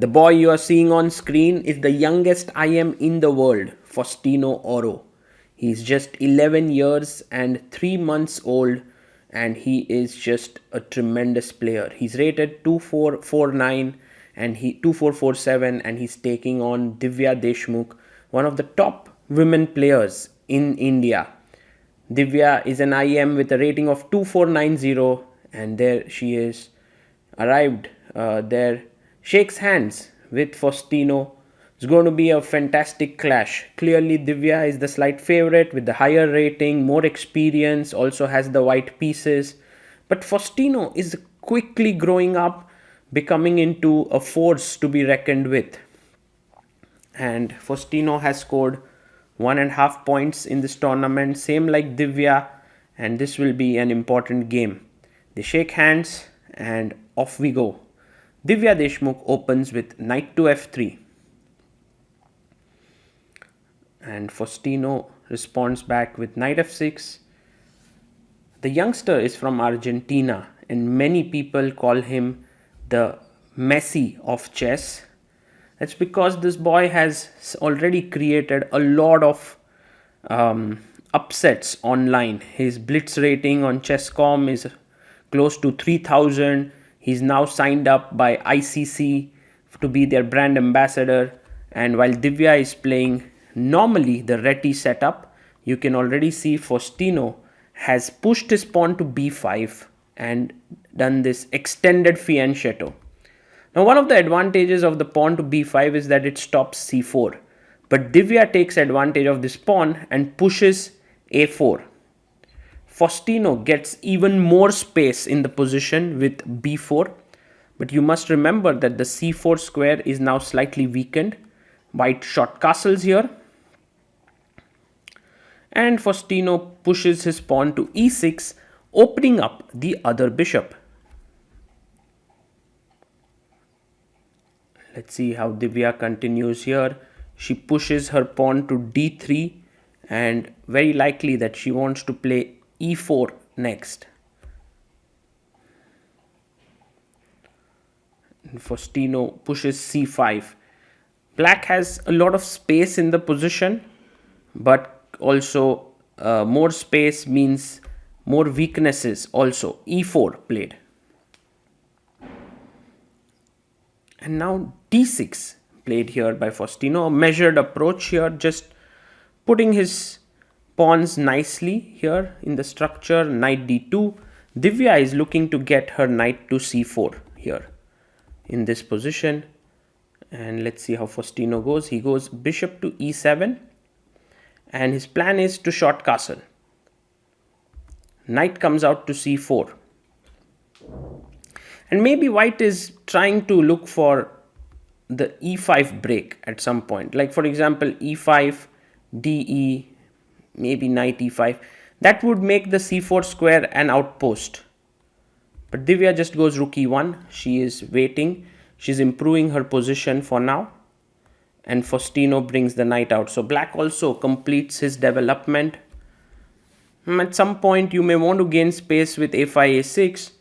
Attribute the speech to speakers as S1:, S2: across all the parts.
S1: The boy you are seeing on screen is the youngest IM in the world, Faustino Oro. He's just 11 years and 3 months old, and he is just a tremendous player. He's rated 2449 and he 2447, and he's taking on Divya Deshmukh, one of the top women players in India. Divya is an IM with a rating of 2490, and there she is, arrived there, shakes hands with Faustino. It's going to be a fantastic clash. Clearly, Divya is the slight favorite with the higher rating, more experience, also has the white pieces. But Faustino is quickly growing up, becoming into a force to be reckoned with. And Faustino has scored 1.5 points in this tournament, same like Divya, and this will be an important game. They shake hands and off we go. Divya Deshmukh opens with knight to f3, and Faustino responds back with knight f6. The youngster is from Argentina, and many people call him the Messi of chess. That's because this boy has already created a lot of upsets online. His blitz rating on chess.com is close to 3000. He's now signed up by ICC to be their brand ambassador. And while Divya is playing normally the Reti setup, you can already see Faustino has pushed his pawn to b5 and done this extended fianchetto. Now, one of the advantages of the pawn to b5 is that it stops c4. But Divya takes advantage of this pawn and pushes a4. Faustino gets even more space in the position with b4. But you must remember that the c4 square is now slightly weakened. White short castles here. And Faustino pushes his pawn to e6, opening up the other bishop. Let's see how Divya continues here. She pushes her pawn to d3, and very likely that she wants to play e4 next. And Faustino pushes c5. Black has a lot of space in the position, but also more space means more weaknesses also. e4 played. And now d6 played here by Faustino. A measured approach here, just putting his pawns nicely here in the structure. Knight d2. Divya is looking to get her knight to c4 here in this position. And let's see how Faustino goes. He goes bishop to e7. And his plan is to short castle. Knight comes out to c4. And maybe white is trying to look for the e5 break at some point. Like for example, e5, de, maybe knight e5. That would make the c4 square an outpost. But Divya just goes rook e1. She is waiting. She's improving her position for now. And Faustino brings the knight out. So black also completes his development. At some point you may want to gain space with a5, a6.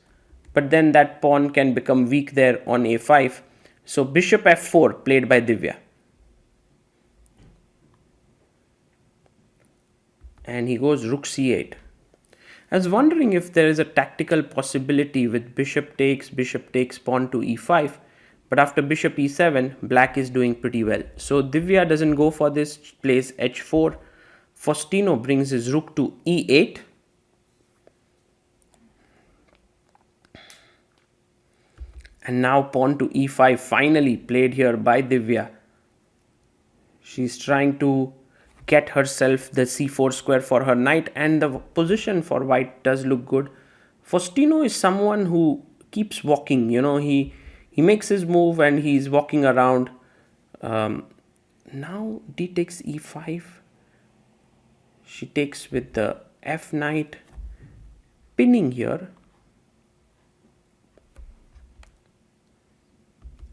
S1: But then that pawn can become weak there on a5. So bishop f4 played by Divya. And he goes rook c8. I was wondering if there is a tactical possibility with bishop takes, pawn to e5. But after bishop e7, black is doing pretty well. So Divya doesn't go for this, plays h4. Faustino brings his rook to e8. And now pawn to e5 finally played here by Divya. She's trying to get herself the c4 square for her knight, and the position for white does look good. Faustino is someone who keeps walking, he makes his move and he's walking around. Now d takes e5. She takes with the f knight, pinning here.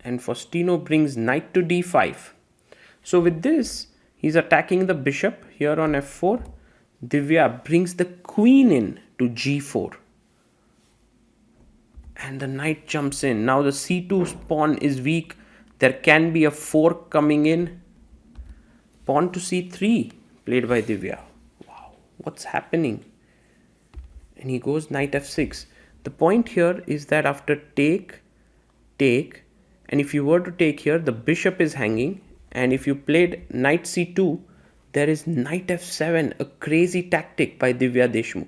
S1: And Faustino brings knight to d5. So with this, he's attacking the bishop here on f4. Divya brings the queen in to g4. And the knight jumps in. Now the c2 pawn is weak. There can be a fork coming in. Pawn to c3 played by Divya. Wow, what's happening? And he goes knight f6. The point here is that after take, and if you were to take here, the bishop is hanging, and if you played knight c2, there is knight f7, a crazy tactic by Divya Deshmukh.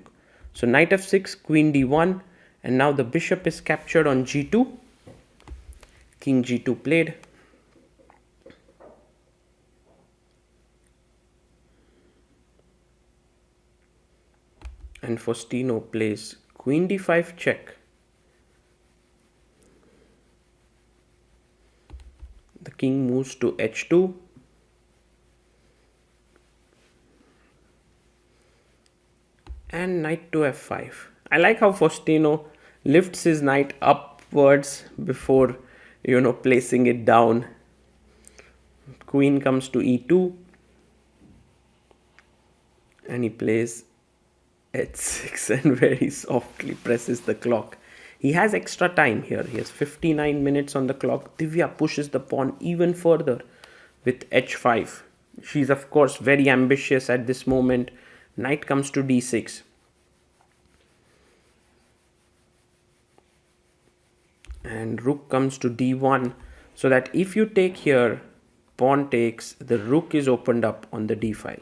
S1: So knight f6, queen d1, and now the bishop is captured on g2. King g2 played. And Faustino plays queen d5 check. The king moves to h2. And knight to f5. I like how Faustino lifts his knight upwards before, placing it down. Queen comes to e2. And he plays h6 and very softly presses the clock. He has extra time here. He has 59 minutes on the clock. Divya pushes the pawn even further with h5. She's of course very ambitious at this moment. Knight comes to d6. And rook comes to d1. So that if you take here, pawn takes, the rook is opened up on the d file.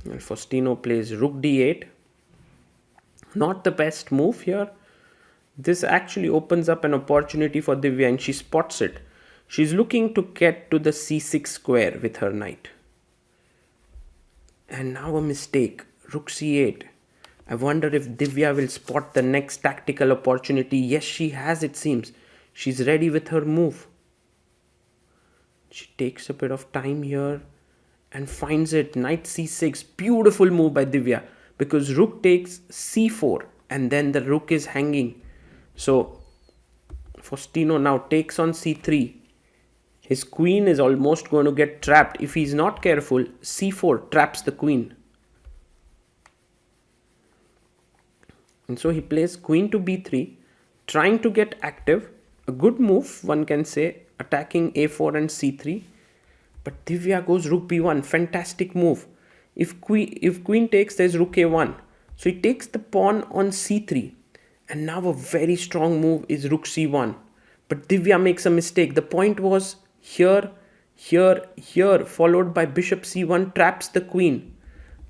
S1: And Faustino plays rook d8. Not the best move here. This actually opens up an opportunity for Divya and she spots it. She's looking to get to the c6 square with her knight. And now a mistake. Rook c8. I wonder if Divya will spot the next tactical opportunity. Yes, she has, it seems. She's ready with her move. She takes a bit of time here and finds it. Knight c6. Beautiful move by Divya, because rook takes c4 and then the rook is hanging. So Faustino now takes on c3. His queen is almost going to get trapped. If he's not careful, c4 traps the queen. And so he plays queen to b3, trying to get active. A good move, one can say, attacking a4 and c3. But Divya goes rook b1. Fantastic move. If queen takes, there's rook a1. So he takes the pawn on c3. And now a very strong move is rook c1. But Divya makes a mistake. The point was here, followed by bishop c1 traps the queen.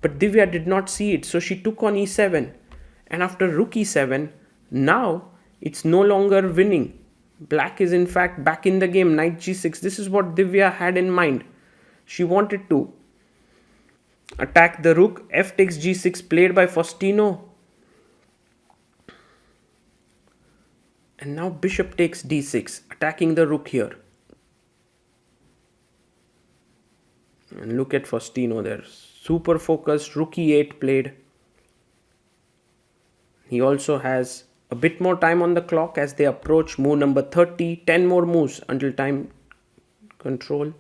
S1: But Divya did not see it. So she took on e7. And after rook e7, now it's no longer winning. Black is in fact back in the game. Knight g6. This is what Divya had in mind. She wanted to attack the rook. F takes g6 played by Faustino. And now bishop takes d6, attacking the rook here. And look at Faustino there. Super focused. Rook e8 played. He also has a bit more time on the clock as they approach move number 30. 10 more moves until time control.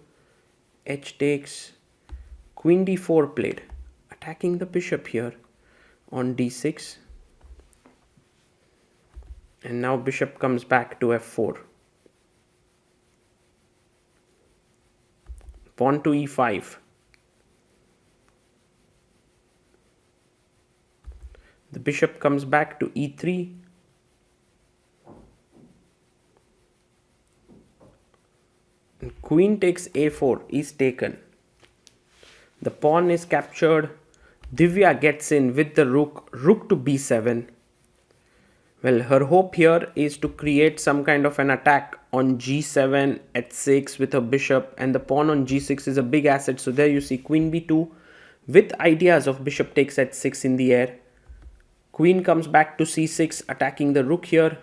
S1: H takes. Queen d4 played. Attacking the bishop here on d6. And now bishop comes back to f4. Pawn to e5. The bishop comes back to e3. And queen takes a4 is taken. The pawn is captured. Divya gets in with the rook. Rook to b7. Well, her hope here is to create some kind of an attack on g7, h6 with her bishop, and the pawn on g6 is a big asset. So there you see queen b2 with ideas of bishop takes h6 in the air. Queen comes back to c6, attacking the rook here.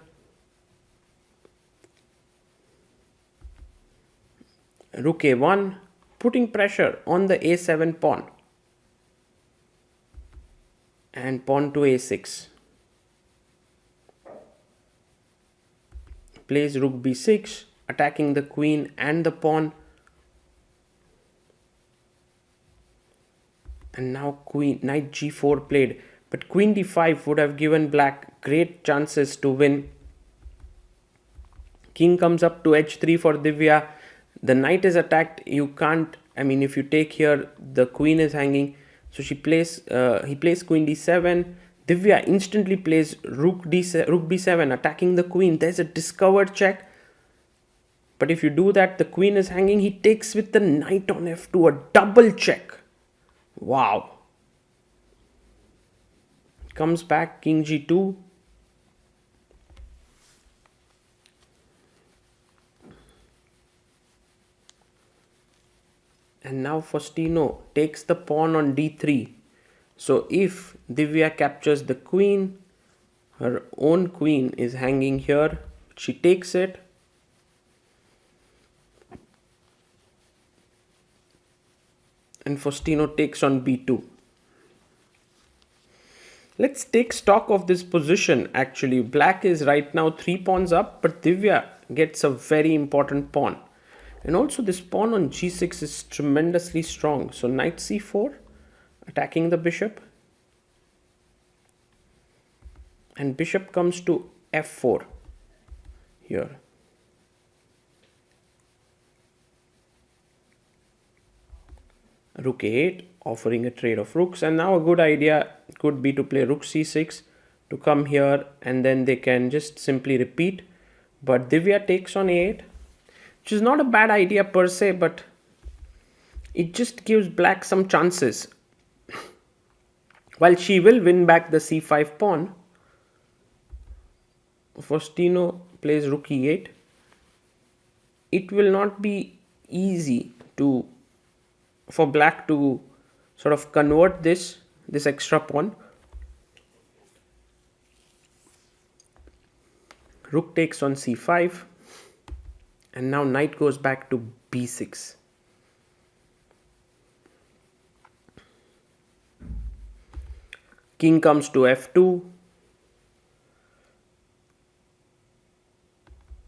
S1: Rook a1, putting pressure on the a7 pawn. And pawn to a6. Plays rook b6, attacking the queen and the pawn. And now knight g4 played. But queen d5 would have given black great chances to win. King comes up to h3 for Divya. The knight is attacked. You can't, I mean, if you take here, the queen is hanging. So he plays queen d7. Divya instantly plays rook b7, attacking the queen. There's a discovered check. But if you do that, the queen is hanging. He takes with the knight on f2, a double check. Wow. Comes back, king g2. And now Faustino takes the pawn on d3. So if Divya captures the queen, her own queen is hanging here. She takes it. And Faustino takes on b2. Let's take stock of this position actually. Black is right now 3 pawns up, but Divya gets a very important pawn. And also this pawn on g6 is tremendously strong. So knight c4, attacking the bishop. And bishop comes to f4 here. Rook a8, offering a trade of rooks. And now a good idea could be to play rook c6 to come here, and then they can just simply repeat. But Divya takes on a8, which is not a bad idea per se, but it just gives black some chances. While she will win back the c5 pawn, Faustino plays rook e8. It will not be easy for black to sort of convert this extra pawn. Rook takes on c5. And now knight goes back to b6. King comes to f2.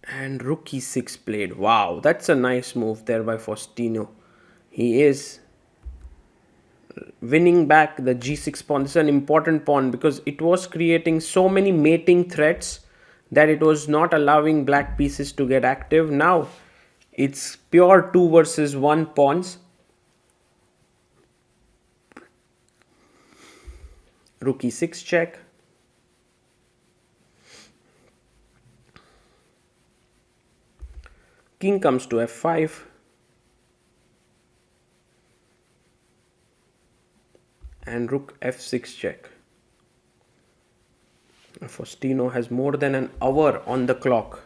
S1: And rook e6 played. Wow, that's a nice move there by Faustino. He is winning back the g6 pawn. This is an important pawn because it was creating so many mating threats that it was not allowing black pieces to get active. Now it's pure 2 versus 1 pawns. Rook e6 check. King comes to f5. And rook f6 check. Faustino has more than an hour on the clock.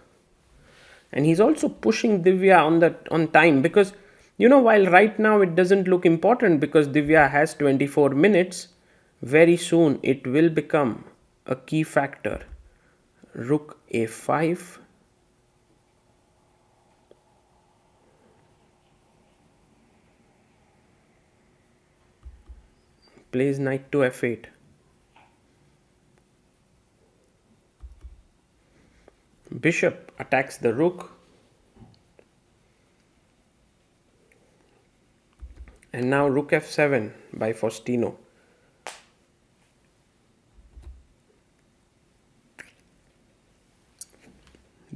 S1: And he's also pushing Divya on time because, while right now it doesn't look important because Divya has 24 minutes, very soon it will become a key factor. Rook a5. Plays knight to f8. Bishop attacks the rook. And now rook f7 by Faustino.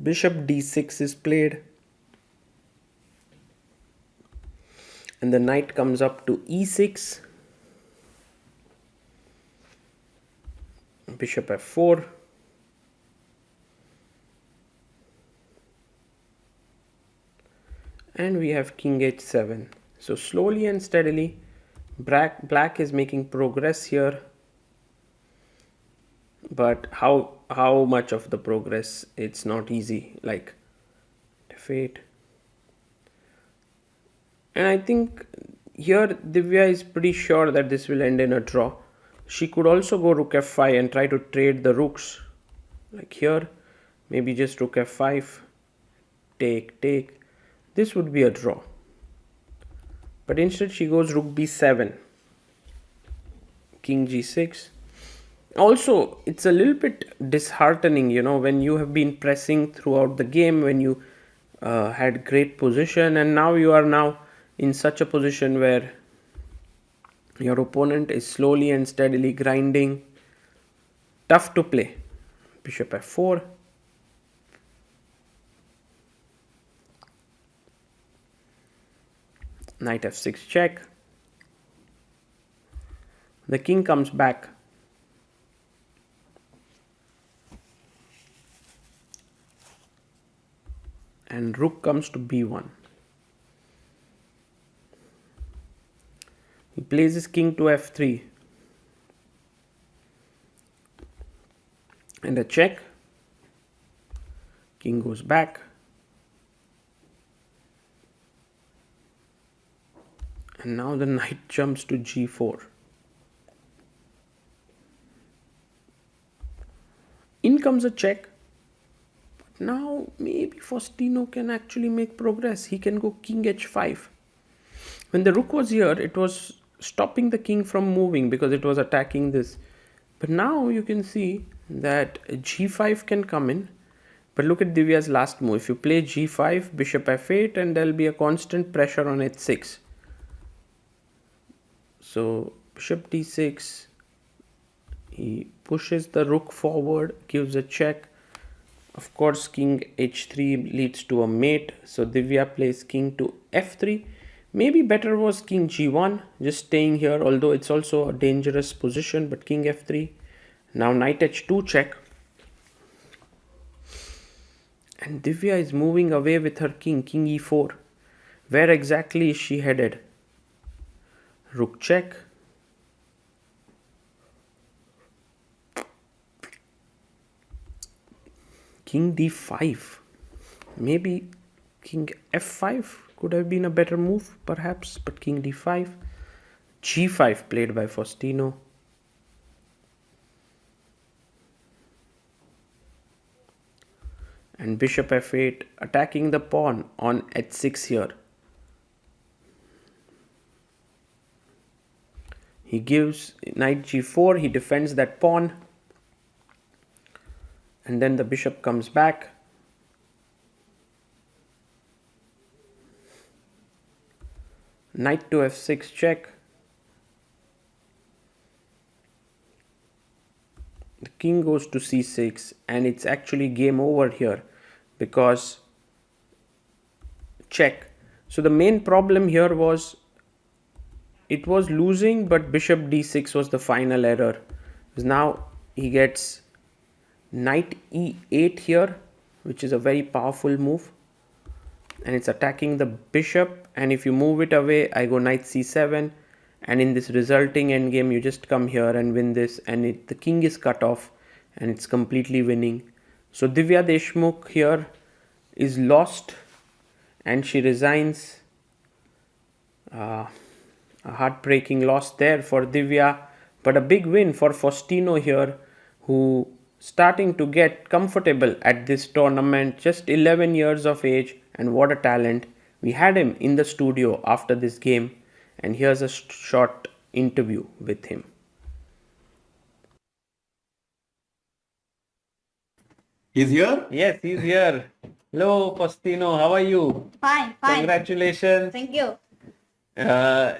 S1: Bishop d6 is played. And the knight comes up to e6. Bishop f4. And we have king h7. So slowly and steadily, black is making progress here. But how much of the progress? It's not easy. Like f8. And I think here Divya is pretty sure that this will end in a draw. She could also go rook f5 and try to trade the rooks. Like here, maybe just rook f5, take. This would be a draw. But instead she goes rook b7, king g6. Also, it's a little bit disheartening, when you have been pressing throughout the game, when you had great position, and now you are now in such a position where your opponent is slowly and steadily grinding. Tough to play. Bishop f4. Knight f6 check. The king comes back. And rook comes to b1. He plays his king to f3. And a check. King goes back. And now the knight jumps to g4. In comes a check. But now maybe Faustino can actually make progress. He can go king h5. When the rook was here, it was stopping the king from moving because it was attacking this. But now you can see that g5 can come in. But look at Divya's last move. If you play g5, bishop f8, and there'll be a constant pressure on h6. So bishop d6, he pushes the rook forward, gives a check. Of course, king h3 leads to a mate. So Divya plays king to f3. Maybe better was king g1, just staying here, although it's also a dangerous position, but king f3. Now knight h2 check. And Divya is moving away with her king e4. Where exactly is she headed? Rook check. King d5. Maybe king f5 could have been a better move, perhaps, but king d5. g5 played by Faustino. And bishop f8 attacking the pawn on h6 here. He gives knight g4, he defends that pawn. And then the bishop comes back. Knight to f6 check. The king goes to c6, and it's actually game over here because check. So the main problem here was it was losing, but bishop d6 was the final error. Because now he gets knight e8 here, which is a very powerful move. And it's attacking the bishop, and if you move it away, I go knight c7. And in this resulting endgame, you just come here and win this, and the king is cut off, and it's completely winning. So Divya Deshmukh here is lost, and she resigns. A heartbreaking loss there for Divya, but a big win for Faustino here, who starting to get comfortable at this tournament, just 11 years of age, and what a talent. We had him in the studio after this game, and here's a short interview with him.
S2: He's here?
S1: Yes, he's here. Hello, Faustino. How are you?
S3: Fine.
S1: Congratulations.
S3: Thank you.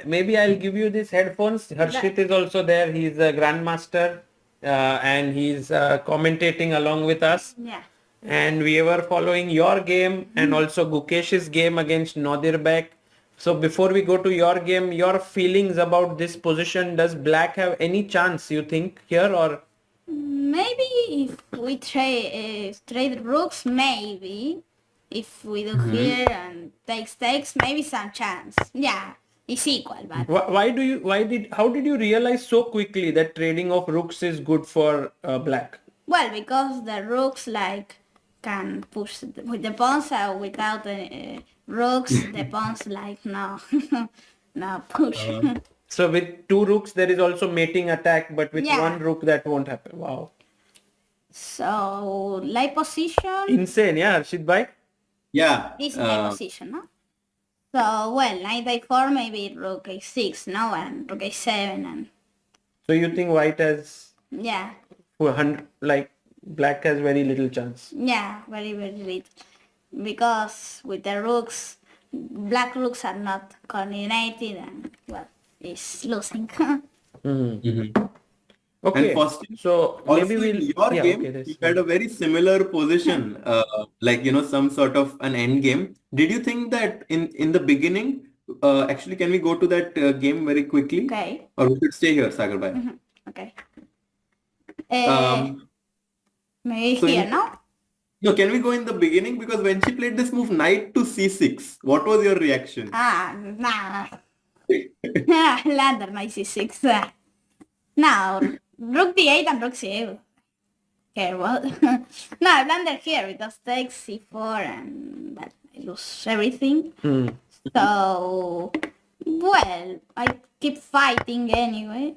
S1: Maybe I'll give you these headphones. Harshit is also there. He's a grandmaster, and he's commentating along with us.
S3: Yeah.
S1: And we were following your game and also Gukesh's game against Nodirbek. So before we go to your game, your feelings about this position, does black have any chance, you think, here? Or
S3: Maybe if we trade rooks, maybe. If we do here and takes, maybe some chance. Yeah, it's equal, but
S1: how did you realize so quickly that trading of rooks is good for black?
S3: well, because the rooks like can push with the pawns, without the rooks, the pawns like no, no push.
S1: So with two rooks, there is also mating attack, but with
S3: Yeah.
S1: one rook, that won't happen. Wow.
S3: So light position.
S1: Insane, yeah, Harshit bhai?
S2: Yeah.
S3: This is my position, no? So, well, knight a4, maybe rook a6, no? And rook a7, and
S1: So you think white has,
S3: yeah,
S1: like black has very little chance?
S3: yeah, very, very little. Because with the rooks, black rooks are not coordinated, and, well, it's losing.
S2: And
S1: Okay,
S2: Faustino,
S1: so maybe
S2: also in
S1: we'll,
S2: your
S1: yeah,
S2: game,
S1: okay, this
S2: you had a very similar position, like some sort of an end game. Did you think that in the beginning, actually, can we go to that game very quickly,
S3: Okay.
S2: or we should stay here, Sagar Bhai?
S3: Okay. Uh,
S2: Um,
S3: maybe
S2: so
S3: here,
S2: in
S3: no?
S2: no, can we go in the beginning? Because when she played this move, knight to c6, what was your reaction?
S3: Nah. Ladder knight c6. Now, rook d8 and rook c8. Okay, well, no, I blunder here because takes c4 and but I lose everything. So, well, I keep fighting anyway.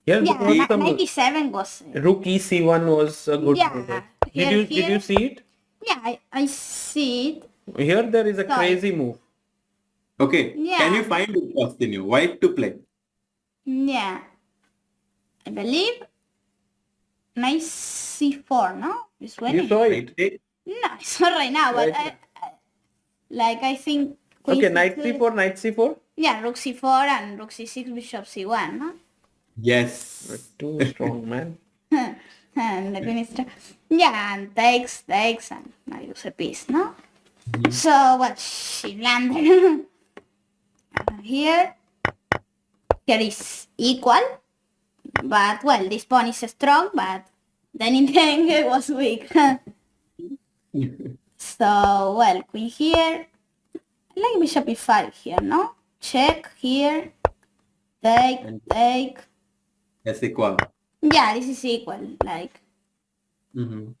S1: yeah, there
S3: Yeah,
S1: was some
S3: 97 was.
S1: rook e c1 was a good move.
S3: Yeah, here,
S1: Did you
S3: here.
S1: see it?
S3: Yeah, I see it.
S1: Here there is a
S3: So,
S1: crazy move.
S2: Okay, can you
S3: yeah,
S2: find it, Faustino? White to play.
S3: yeah. I believe knight c4, no? It's
S1: You
S3: winning.
S1: saw it?
S2: Knight take.
S3: No, it's not right now, but
S1: Right.
S3: I think queen
S1: Okay, knight
S3: c2.
S1: c4, knight c4.
S3: Yeah, rook c4 and rook c6, bishop c1, no?
S2: Yes.
S1: Too strong, man.
S3: And the queen is yeah, and takes, and I lose a piece, no?
S2: Mhm.
S3: So what she landed here is equal, but well, this pawn is strong, but then in the end it was weak. So well, queen here, I like bishop e5 here, no? Check here,
S2: And
S3: take.
S2: yes, equal.
S3: Yeah, this is equal. Like
S2: Mhm.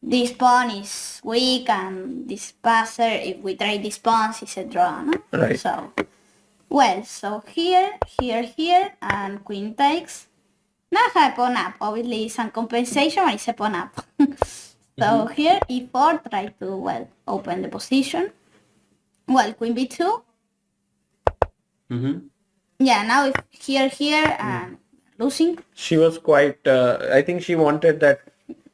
S3: this pawn is weak, and this passer, if we trade this pawns, is a draw, no?
S1: Right.
S3: So well, so here, and queen takes. Now I have pawn up. Obviously, some compensation. It's a pawn up. So here, e4, try to well open the position. Well, queen b2.
S2: Mhm.
S3: Yeah, now if here, and losing.
S1: She was quite, I think she wanted that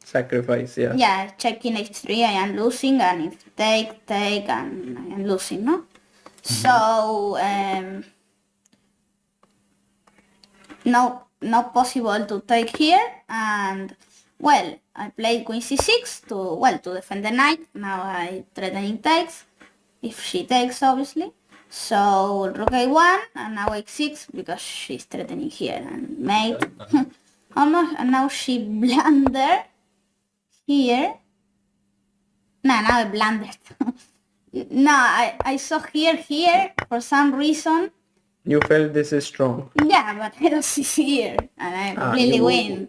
S1: sacrifice, yeah.
S3: Yeah, checking h3, I am losing, and if take, and I am losing, no? So, not possible to take here, and well, I played queen c6 to defend the knight. Now I threatening takes, if she takes, obviously. So rook a1, and now h6 because she's threatening here, and mate. Almost, and now she blundered here. No, now I blundered. No, I saw here for some reason.
S1: You felt this is strong.
S3: Yeah, but I don't see here, and I completely
S1: you-
S3: win.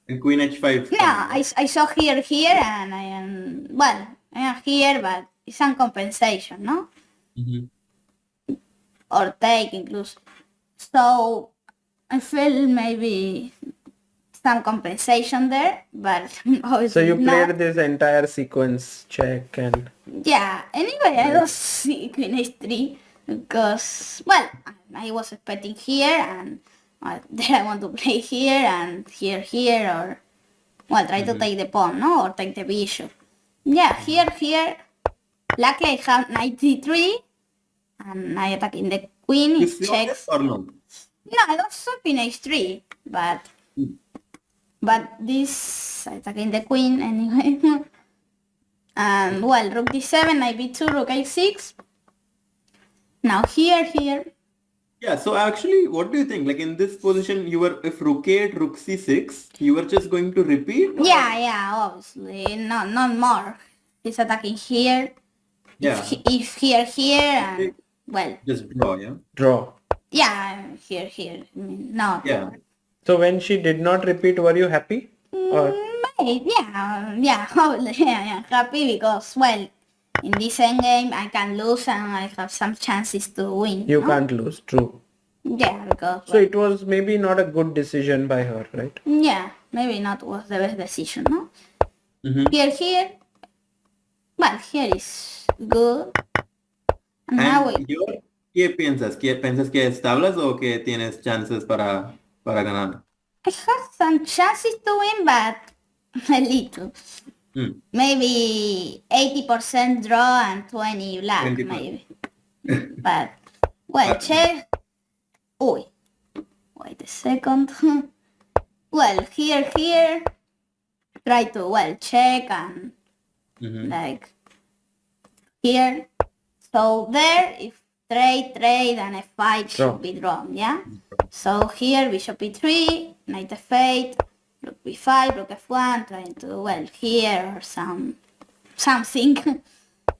S2: And queen h5.
S3: No, I saw here, and I am, well, I am here, but it's some compensation, no?
S2: Mhm.
S3: Or take inclusive. So I feel maybe some compensation there, but obviously
S1: So you played
S3: not.
S1: this entire sequence, check and
S3: Yeah, anyway, I don't see queen h3 because, well, I was expecting here, and then I want to play here and here, or, well, try to take the pawn, no? Or take the bishop. Yeah, here. Luckily I have knight d3, and I attacking the queen,
S2: You
S3: it
S2: saw this
S3: checks.
S2: or no?
S3: No, I also queen h3, but this attacking the queen anyway. And well, rook d7, knight b2, rook a6. Now here.
S2: Yeah, so actually, what do you think? Like in this position, you were, if rook 8, rook c6, you were just going to repeat? Or?
S3: Yeah, obviously, not more. He's attacking here.
S2: Yeah,
S3: If here, and well,
S2: just draw, yeah?
S1: draw.
S3: yeah, here. I mean, no.
S2: Yeah.
S1: So when she did not repeat, were you happy? Or
S3: Yeah, obviously, yeah, happy because, well, in this endgame I can lose and I have some chances to win.
S1: you
S3: no?
S1: can't lose, true.
S3: Yeah, because,
S1: So it was maybe not a good decision by her, right?
S3: yeah, maybe not was the best decision, no?
S2: Mhm.
S3: Here, well, here is good. And now
S2: And here, ¿qué piensas? ¿Piensas que establas o que tienes chances para ganar?
S3: I have some chances to win, but a little.
S2: Hmm.
S3: Maybe 80% draw and 20 luck,
S2: 20%.
S3: maybe. But, well,
S2: But-
S3: chess. Uy. Wait a second. Well, here, try to, well, check and
S2: Mm-hmm.
S3: like here. So there, if trade, and f5
S1: Draw.
S3: should be drawn, yeah? So here, bishop e3, knight f8, rook b5, rook f1, trying to, well, here or something.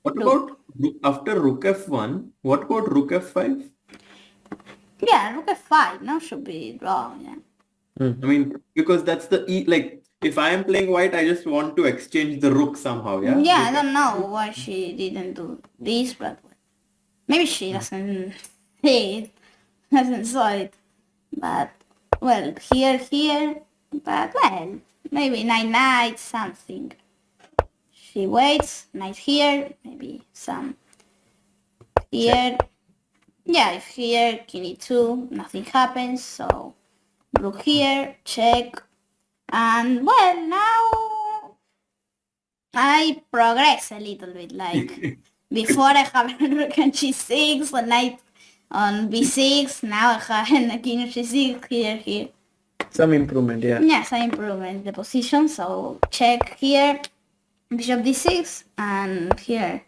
S2: What
S3: Rook.
S2: about after rook f1? What about rook f5?
S3: Yeah, rook f5, no, should be drawn, yeah.
S2: I mean, because that's the like if I am playing white, I just want to exchange the rook somehow, yeah?
S3: Yeah, I
S2: Rook
S3: don't know
S2: f5.
S3: why she didn't do this, but maybe she doesn't see it, doesn't saw it. But, well, here, but, well, maybe knight, something. She waits, knight here, maybe some here. Yeah, if here, king e2, nothing happens, so rook here, check. And, well, now I progress a little bit, like, before I have rook on g6, a knight on b6, now I have a king on g6, here.
S1: Some improvement, yeah.
S3: Yes, I improved the position, so check here, bishop d6, and here.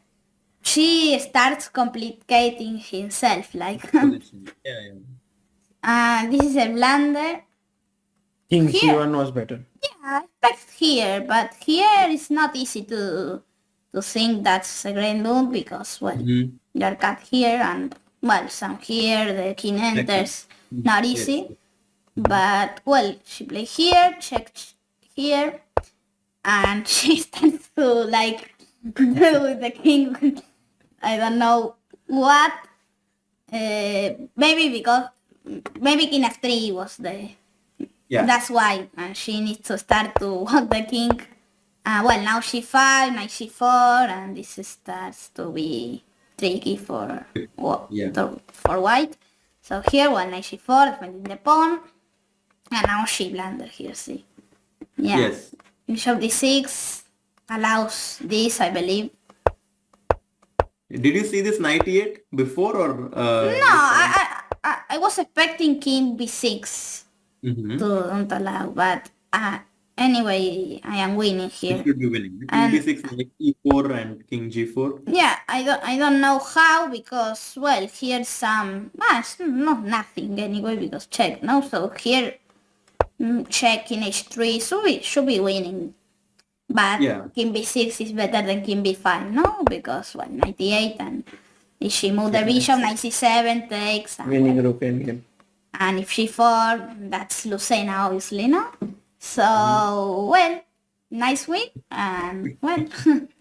S3: She starts complicating himself, like,
S2: Position. Yeah.
S3: this is a blunder.
S1: King
S3: Here.
S1: c1 was better.
S3: Yeah, I expect here, but here it's not easy to think that's a great move because, well,
S2: Mm-hmm.
S3: you're cut here and, well, some here, the king enters, not
S2: Yes.
S3: easy. But, well, she played here, checked here, and she starts to, like, deal with the king. I don't know what. Maybe because, maybe king f3 was the,
S2: Yeah.
S3: that's why, and she needs to start to walk the king. Well, now c5, knight c4, and this starts to be tricky for
S2: Yeah.
S3: for white. So here, well, knight c4, defending the pawn, and now she blunder here, see. Yeah.
S2: Yes.
S3: Bishop d6 allows this, I believe.
S2: Did you see this knight e8 before or
S3: No, I was expecting king b6
S2: Mm-hmm.
S3: to don't allow, but anyway, I am winning
S2: You
S3: here.
S2: should be winning. King
S3: And
S2: b6, knight e4, and king g4.
S3: yeah, I don't know how because, well, here's some nothing anyway because check, no. So here check in h3, so we should be winning. But
S2: Yeah.
S3: king b6 is better than king b5, no? Because, well, 98, and if she move the bishop, knight c7 takes, and,
S1: Winning
S3: well,
S1: rook endgame.
S3: and if c4, that's Lucena, obviously, no? So, well, nice win, and, well,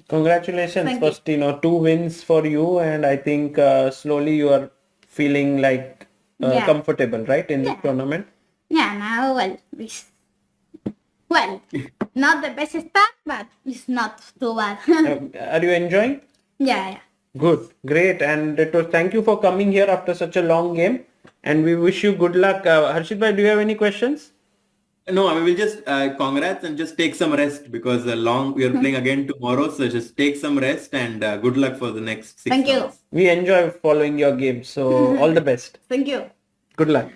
S1: Congratulations,
S3: Thank you.
S1: Faustino. 2 wins for you, and I think slowly you are feeling like
S3: Yeah.
S1: comfortable, right, in this
S3: Yeah.
S1: tournament?
S3: yeah, now, well, not the best start, but it's not too bad.
S1: Are you enjoying?
S3: yeah.
S1: Good, great, and it was, thank you for coming here after such a long game, and we wish you good luck. Harshit bhai, do you have any questions?
S2: No, I mean, we'll just congrats and just take some rest because we are playing again tomorrow. So just take some rest and good luck for the next 6
S3: Thank you.
S2: months.
S1: We enjoy following your game, so all the best.
S3: Thank you.
S1: Good luck.